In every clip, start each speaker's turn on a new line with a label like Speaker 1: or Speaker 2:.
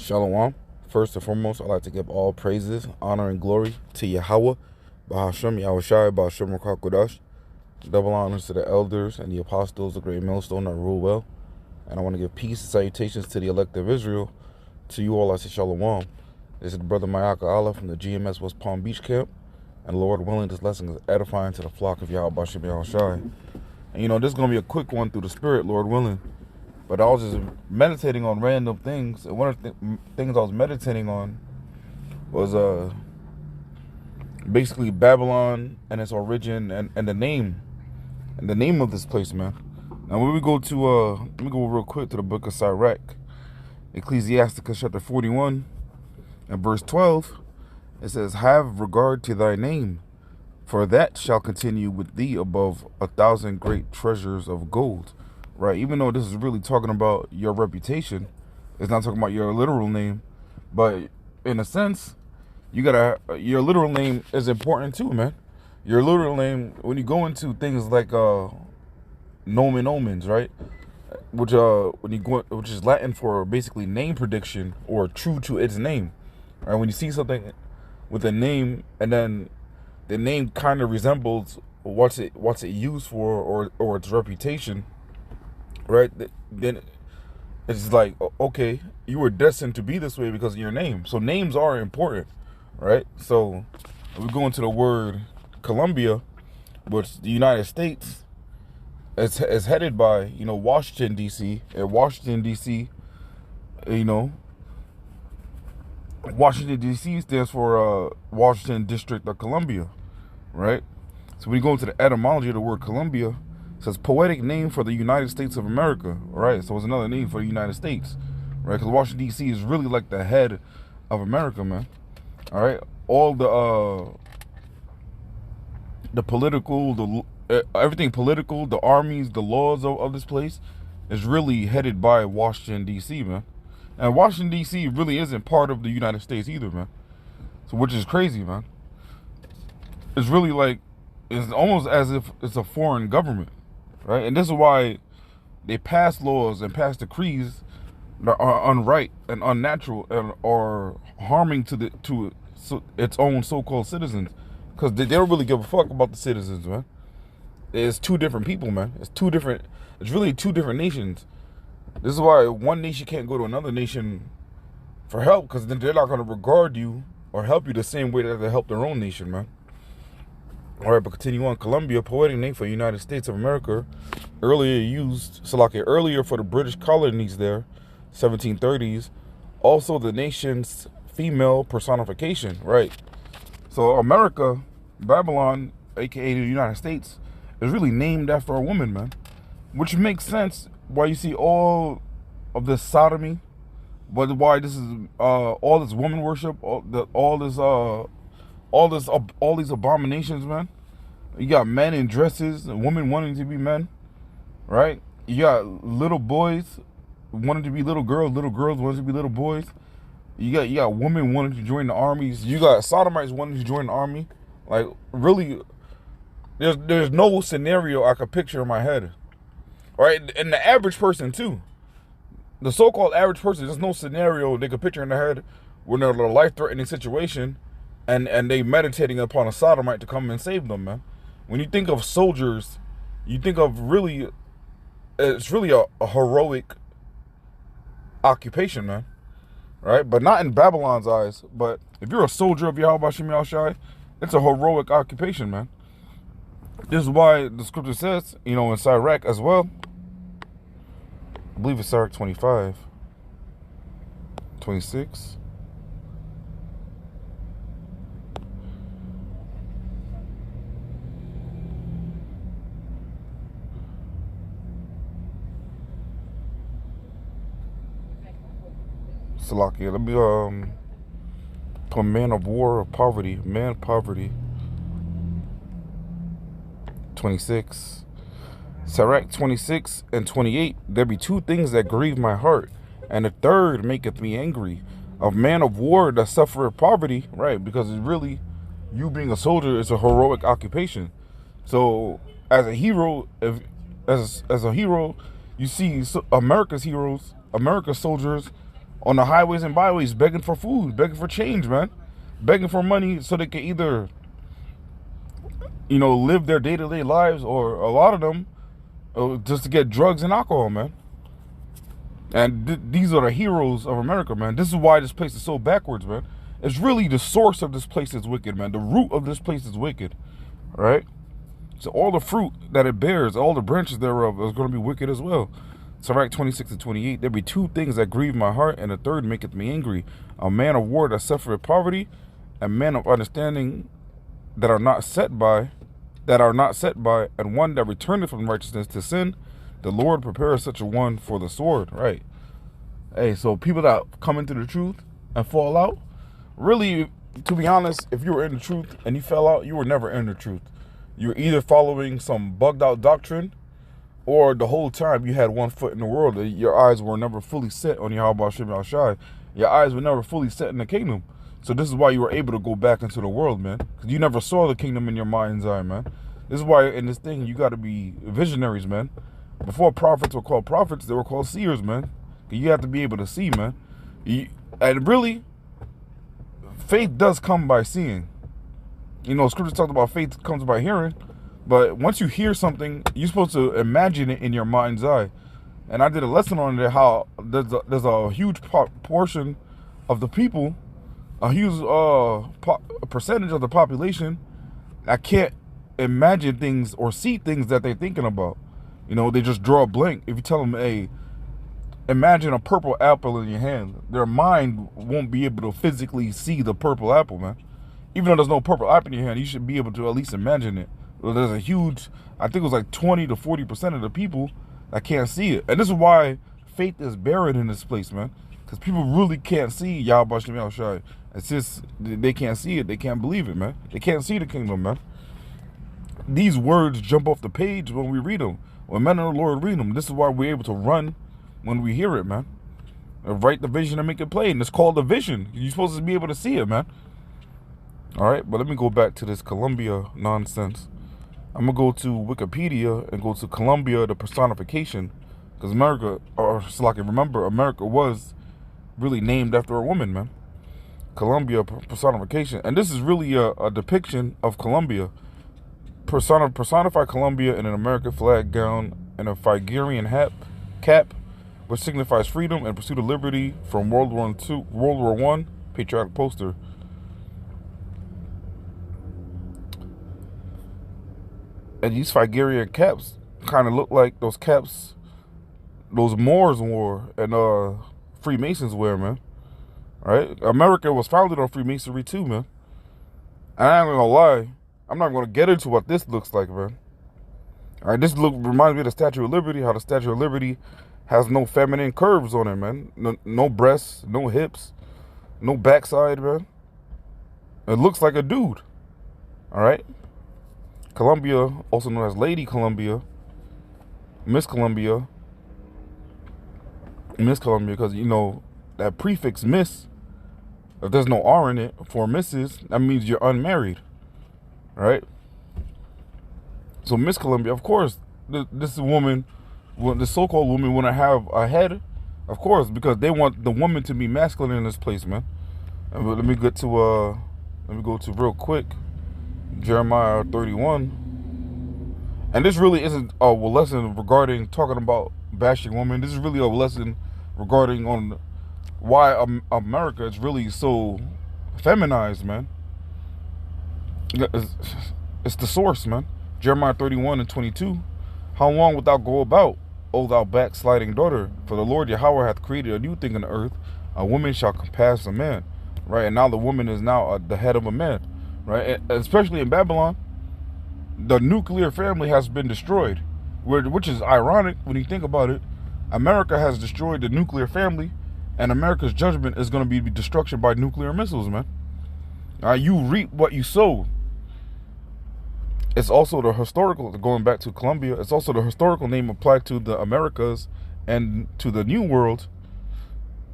Speaker 1: Shalom. First and foremost, I'd like to give all praises, honor, and glory to Yahweh, Bahashem, Yahushai, Bahashem, Kodash. Double honors to the elders and the apostles, the great millstone that rule well. And I want to give peace and salutations to the elect of Israel. To you all, I say Shalom. This is Brother Mayaka Allah from the GMS West Palm Beach camp. And Lord willing, this lesson is edifying to the flock of Yahweh, Bahashem, Yahushai. And this is going to be a quick one through the Spirit, Lord willing. But I was just meditating on random things. And one of the things I was meditating on was basically Babylon and its origin and the name. And the name of this place, man. Now when we go to, let me go real quick to the book of Sirach. Ecclesiasticus chapter 41 and verse 12. It says, "Have regard to thy name, for that shall continue with thee above 1,000 great treasures of gold." Right, even though this is really talking about your reputation, it's not talking about your literal name, but in a sense, your literal name is important too, man. Your literal name, when you go into things like nomen omens, right, which is Latin for basically name prediction or true to its name, right? When you see something with a name and then the name kind of resembles what's it used for or its reputation. Right, then it's like, okay, you were destined to be this way because of your name. So names are important, right? So we go into the word Columbia, which the United States is headed by, Washington, D.C. And Washington, D.C., Washington, D.C. stands for Washington District of Columbia, right? So when you go into the etymology of the word Columbia, it says poetic name for the United States of America, right? So it's another name for the United States, right? Because Washington, D.C. is really like the head of America, man. All right? All the political, everything political, the armies, the laws of this place is really headed by Washington, D.C., man. And Washington, D.C. really isn't part of the United States either, man. So which is crazy, man. It's really like, it's almost as if it's a foreign government. Right, and this is why they pass laws and pass decrees that are unright and unnatural and are harming to its own so-called citizens, because they don't really give a fuck about the citizens, man. It's two different people, man. It's really two different nations. This is why one nation can't go to another nation for help, because then they're not going to regard you or help you the same way that they help their own nation, man. All right, but continue on. Columbia, poetic name for the United States of America, earlier for the British colonies there, 1730s. Also the nation's female personification, right? So America, Babylon, aka the United States, is really named after a woman, man. Which makes sense why you see all of this sodomy, but why this is all this woman worship, all these abominations, man. You got men in dresses, and women wanting to be men, right? You got little boys wanting to be little girls wanting to be little boys. You got women wanting to join the armies. You got sodomites wanting to join the army. Like, really, there's no scenario I could picture in my head, right? And the average person too, the so-called average person, there's no scenario they could picture in their head when they're in a life-threatening situation. And they meditating upon a sodomite to come and save them, man. When you think of soldiers, you think of it's really a heroic occupation, man. Right? But not in Babylon's eyes. But if you're a soldier of Yahweh Bashem Yahushai, it's a heroic occupation, man. This is why the scripture says, in Sirach as well. I believe it's Sirach 25, 26. Salakia, let me put man of war of poverty, 26. Sirach 26 and 28. There be two things that grieve my heart, and the third maketh me angry. Of man of war that suffereth poverty, right? Because it's really, you being a soldier is a heroic occupation. So as a hero, as a hero, you see America's heroes, America's soldiers, on the highways and byways, begging for food, begging for change, man, begging for money so they can either, live their day-to-day lives, or a lot of them just to get drugs and alcohol, man. And these are the heroes of America, man. This is why this place is so backwards, man. It's really the source of this place is wicked, man. The root of this place is wicked, right? So all the fruit that it bears, all the branches thereof, is going to be wicked as well. Sirach 26-28, there be two things that grieve my heart, and the third maketh me angry. A man of war that suffereth poverty, a man of understanding that are not set by, and one that returneth from righteousness to sin. The Lord prepares such a one for the sword, right? Hey, so people that come into the truth and fall out, really, to be honest, if you were in the truth and you fell out, you were never in the truth. You're either following some bugged out doctrine, or the whole time you had one foot in the world. Your eyes were never fully set on Yahweh Shem Yahshai. Your eyes were never fully set in the kingdom. So this is why you were able to go back into the world, man. Because you never saw the kingdom in your mind's eye, man. This is why in this thing you got to be visionaries, man. Before prophets were called prophets, they were called seers, man. You have to be able to see, man. And really, faith does come by seeing. Scripture talks about faith comes by hearing. But once you hear something, you're supposed to imagine it in your mind's eye. And I did a lesson on it, how there's a huge portion of the people, a huge percentage of the population that can't imagine things or see things that they're thinking about. They just draw a blank. If you tell them, hey, imagine a purple apple in your hand, their mind won't be able to physically see the purple apple, man. Even though there's no purple apple in your hand, you should be able to at least imagine it. Well, there's a huge, I think it was like 20 to 40% of the people that can't see it. And this is why faith is buried in this place, man. Because people really can't see Yahweh Shem Yahshai. It's just, they can't see it. They can't believe it, man. They can't see the kingdom, man. These words jump off the page when we read them. When men of the Lord read them, this is why we're able to run when we hear it, man. And write the vision and make it plain. It's called a vision. You're supposed to be able to see it, man. All right, but let me go back to this Columbia nonsense. I'm going to go to Wikipedia and go to Columbia, the personification. Because America, or so I can remember, America was really named after a woman, man. Columbia personification. And this is really a depiction of Columbia. Personify Columbia in an American flag gown and a Phrygian cap, which signifies freedom and pursuit of liberty from World War I, patriotic poster. And these Phrygian caps kind of look like those caps those Moors wore and Freemasons wear, man. Right? America was founded on Freemasonry too, man. And I ain't gonna lie, I'm not gonna get into what this looks like, man. All right, this reminds me of the Statue of Liberty. How the Statue of Liberty has no feminine curves on it, man. No breasts, no hips, no backside, man. It looks like a dude. All right. Columbia, also known as Lady Columbia, Miss Columbia, because that prefix Miss. If there's no R in it for Mrs., that means you're unmarried, right? So Miss Columbia, of course, this woman, the so-called woman, want to have a head, of course, because they want the woman to be masculine in this place, man. Let me go to real quick, Jeremiah 31, and this really isn't a lesson regarding talking about bashing women. This is really a lesson regarding on why America is really so feminized, man. It's the source, man. Jeremiah 31:22. How long wilt thou go about, O thou backsliding daughter? For the Lord Yahweh hath created a new thing in the earth. A woman shall compass a man. Right? And now the woman is now the head of a man. Right? And especially in Babylon, the nuclear family has been destroyed. Which is ironic when you think about it. America has destroyed the nuclear family, and America's judgment is going to be destruction by nuclear missiles, man. You reap what you sow. It's also the historical, going back to Columbia, it's also the historical name applied to the Americas and to the New World.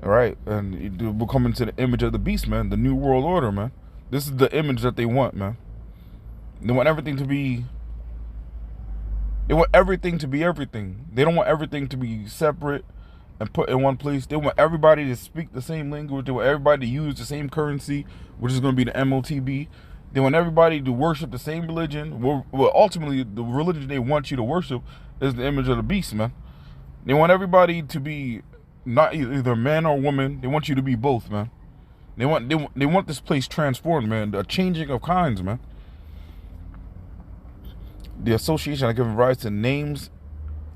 Speaker 1: All right, and we'll come into the image of the beast, man, the New World Order, man. This is the image that they want, man. They want everything to be... They want everything to be everything. They don't want everything to be separate. and put in one place. They want everybody to speak the same language. They want everybody to use the same currency, which is going to be the MOTB. They want everybody to worship the same religion. Well, ultimately, the religion they want you to worship is the image of the beast, man. They want everybody to be not either man or woman. They want you to be both, man. They want this place transformed, man. The changing of kinds, man. The association has given rise to names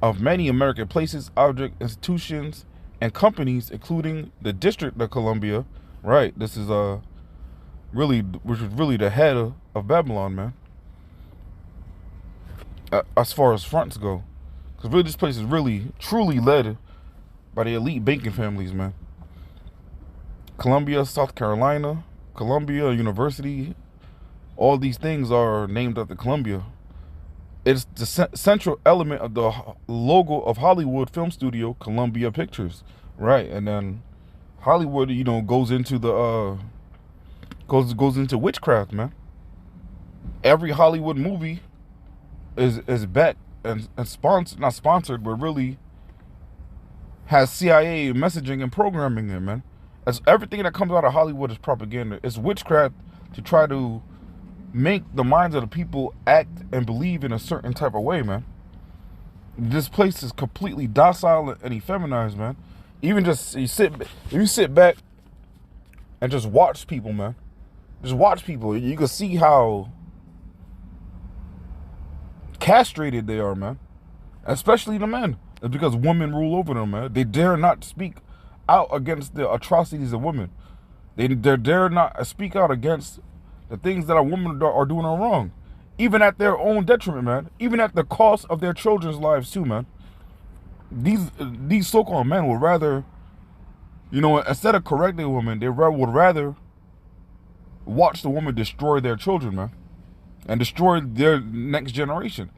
Speaker 1: of many American places, objects, institutions, and companies, including the District of Columbia. Right, this is which is really the head of Babylon, man. As far as fronts go, because really this place is really truly led by the elite banking families, man. Columbia, South Carolina, Columbia University, all these things are named after Columbia. It's the central element of the logo of Hollywood film studio Columbia Pictures, right? And then Hollywood, goes into the goes into witchcraft, man. Every Hollywood movie is backed and sponsored, not sponsored, but really has CIA messaging and programming in, man. As everything that comes out of Hollywood is propaganda. It's witchcraft to try to make the minds of the people act and believe in a certain type of way, man. This place is completely docile and effeminized, man. Even just if you sit back and just watch people, man. Just watch people. You can see how castrated they are, man. Especially the men. It's because women rule over them, man. They dare not speak out against the atrocities of women. They dare not speak out against the things that a woman are doing wrong. Even at their own detriment, man. Even at the cost of their children's lives too, man. These so-called men would rather, instead of correcting a woman, they would rather watch the woman destroy their children, man. And destroy their next generation.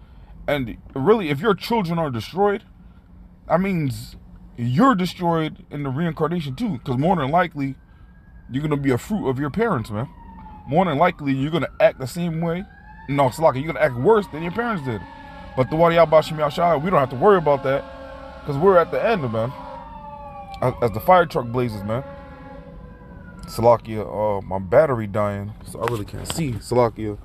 Speaker 1: And really, if your children are destroyed, that means you're destroyed in the reincarnation too. Because more than likely, you're going to be a fruit of your parents, man. More than likely, you're going to act the same way. No, Salaki, you're going to act worse than your parents did. But the Wadi Al-Bashim Al-Shai, we don't have to worry about that. Because we're at the end, man. As the fire truck blazes, man. Salakia, my battery dying, so I really can't see. Salakia.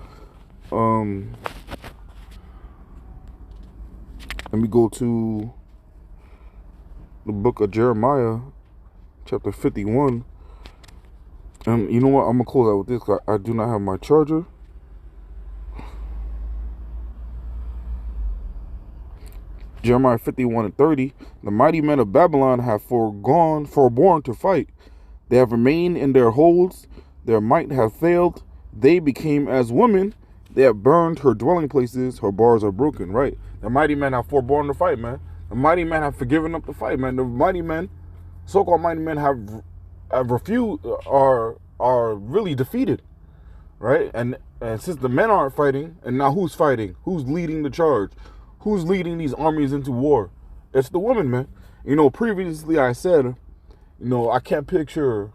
Speaker 1: Let me go to the book of Jeremiah, chapter 51. And you know what? I'm going to close out with this because I do not have my charger. Jeremiah 51:30. The mighty men of Babylon have forborne to fight. They have remained in their holds. Their might have failed. They became as women. They have burned her dwelling places. Her bars are broken. Right? The mighty men have forborne to fight, man. The mighty men have forgiven up the fight, man. The mighty men, so-called mighty men, have refused, are really defeated, right? And since the men aren't fighting, and now who's fighting? Who's leading the charge? Who's leading these armies into war? It's the women, man. Previously I said, I can't picture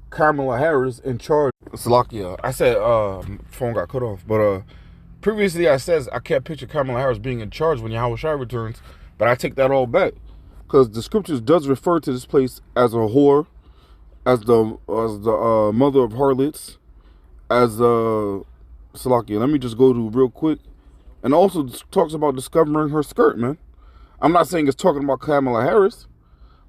Speaker 1: Kamala Harris in charge. Salakia, I said, phone got cut off, but previously I said I can't picture Kamala Harris being in charge when Yahweh Shai returns, but I take that all back, because the scriptures does refer to this place as a whore, as the mother of harlots, as Salakia. Let me just go to real quick, and also talks about discovering her skirt, man. I'm not saying it's talking about Kamala Harris,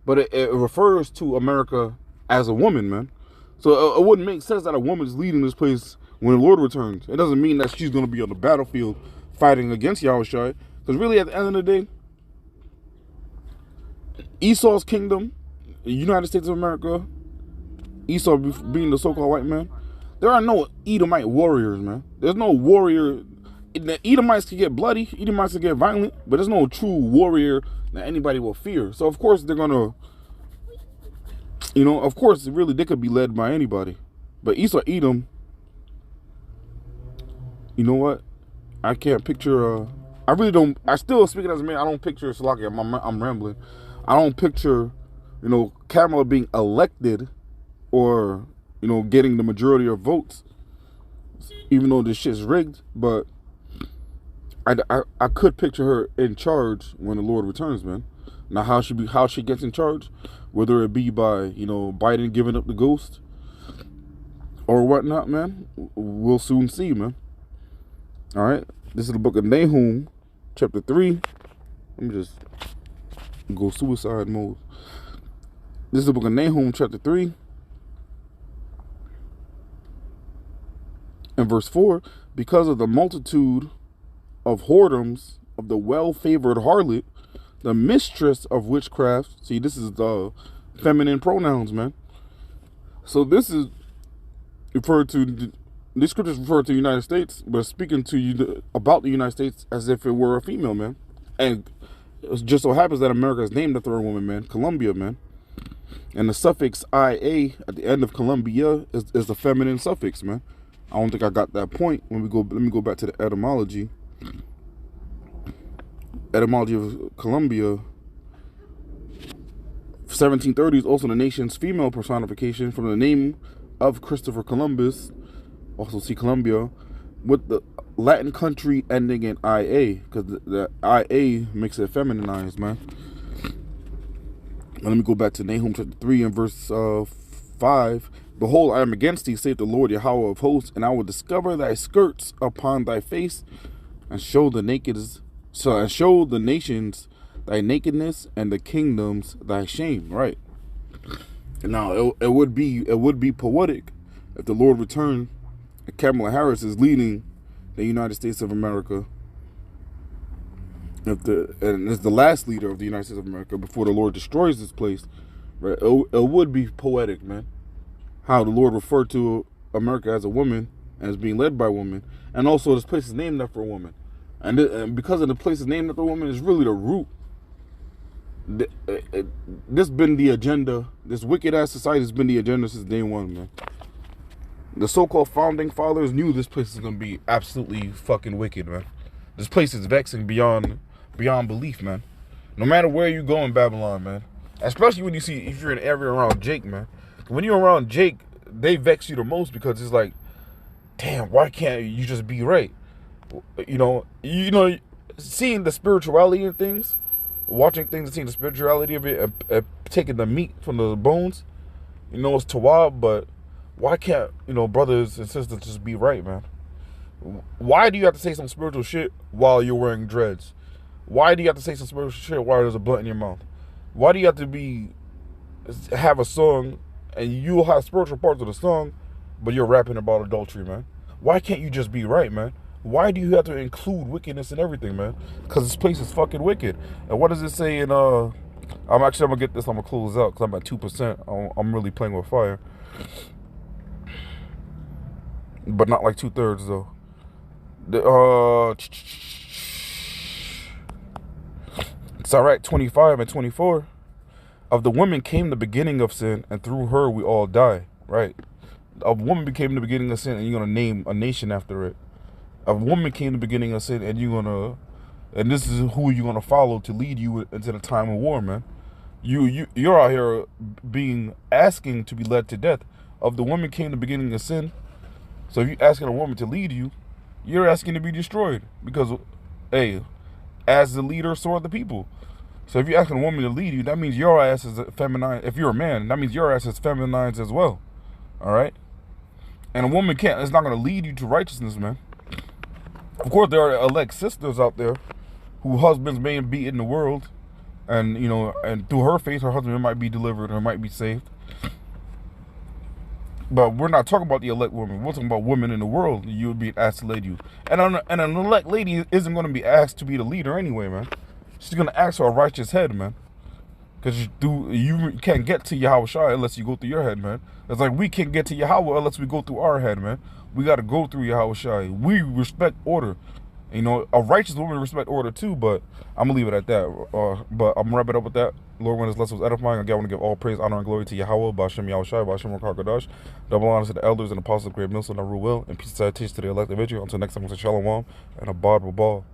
Speaker 1: but it refers to America as a woman, man. So it wouldn't make sense that a woman is leading this place when the Lord returns. It doesn't mean that she's going to be on the battlefield fighting against Yahushua. Because really, at the end of the day, Esau's kingdom, the United States of America, Esau being the so-called white man, there are no Edomite warriors, man. There's no warrior. The Edomites can get bloody, Edomites can get violent, but there's no true warrior that anybody will fear. So, of course, they're going to, of course, really, they could be led by anybody. But Esau, Edom, you know what? I can't picture, I really don't, I still, speaking as a man, I don't picture, Salaki, I'm rambling. I don't picture, Kamala being elected or, getting the majority of votes, even though this shit's rigged, but I could picture her in charge when the Lord returns, man. Now, how she gets in charge, whether it be by Biden giving up the ghost or whatnot, man, we'll soon see, man. All right, this is the book of Nahum, chapter 3. Let me just go suicide mode. This is the book of Nahum, chapter 3, and verse 4. Because of the multitude of whoredoms of the well-favored harlot, the mistress of witchcraft. See, this is the feminine pronouns, man. So this is referred to, these scriptures refer to the United States, but speaking to you about the United States as if it were a female, man. And it just so happens that America is named after a woman, man. Columbia, man. And the suffix IA at the end of Columbia is the feminine suffix, man. I don't think I got that point. Let me go back to the etymology. Etymology of Columbia. 1730 is also the nation's female personification from the name of Christopher Columbus. Also see Columbia, with the Latin country ending in IA, because the IA makes it feminized, man. Let me go back to Nahum chapter 3 and verse 5. Behold, I am against thee, saith the Lord Yahweh of hosts, and I will discover thy skirts upon thy face, and show the nations thy nakedness, and the kingdoms thy shame. Right. Now it would be poetic if the Lord returned and Kamala Harris is leading the United States of America. And is the last leader of the United States of America before the Lord destroys this place. Right. It would be poetic, man. How the Lord referred to America as a woman and as being led by a woman, and also this place is named after a woman, and because of the place is named after a woman, is really the root. This been the agenda. This wicked ass society has been the agenda since day one, man. The so-called founding fathers knew this place is gonna be absolutely fucking wicked, man. This place is vexing beyond belief, man. No matter where you go in Babylon, man, especially when if you're in an area around Jake, man. When you're around Jake, they vex you the most because it's like, damn, why can't you just be right? Seeing the spirituality in things, watching things and seeing the spirituality of it, and taking the meat from the bones, it's tawab, but why can't, brothers and sisters just be right, man? Why do you have to say some spiritual shit while you're wearing dreads? Why do you have to say some spiritual shit while there's a blunt in your mouth? Why do you have to have a song and you'll have spiritual parts of the song, but you're rapping about adultery, man? Why can't you just be right, man? Why do you have to include wickedness in everything, man? Because this place is fucking wicked. And what does it say in, I'm gonna get this, I'm gonna close out because I'm at 2%. I'm really playing with fire. But not like 2/3, though. It's alright, 25 and 24. Of the woman came the beginning of sin, and through her we all die. Right? A woman became the beginning of sin, and you're gonna name a nation after it. A woman came the beginning of sin, and and this is who you're gonna follow to lead you into the time of war, man. You're out here asking to be led to death. Of the woman came the beginning of sin. So if you're asking a woman to lead you, you're asking to be destroyed. Because, hey, as the leader, so are the people. So if you're asking a woman to lead you, that means your ass is feminine. If you're a man, that means your ass is feminized as well. All right? And a woman it's not going to lead you to righteousness, man. Of course, there are elect sisters out there whose husbands may be in the world. And, and through her faith, her husband might be delivered or might be saved. But we're not talking about the elect woman. We're talking about women in the world. You would be asked to lead you. And an elect lady isn't going to be asked to be the leader anyway, man. She's going to ask for a righteous head, man. Because you can't get to Yahweh Shai unless you go through your head, man. It's like we can't get to Yahweh unless we go through our head, man. We got to go through Yahweh Shai. We respect order. A righteous woman respect order too, but I'm going to leave it at that. But I'm going to wrap it up with that. Lord, when this lesson was edifying, again, I want to give all praise, honor, and glory to Yahweh, Ba'ashem Yahweh Shai, Ba'ashem Rakakadash. Double honors to the elders and apostles of great millstone and rule well, and peace and salutation to the elect of Israel. Until next time, I say shalom and abad ball.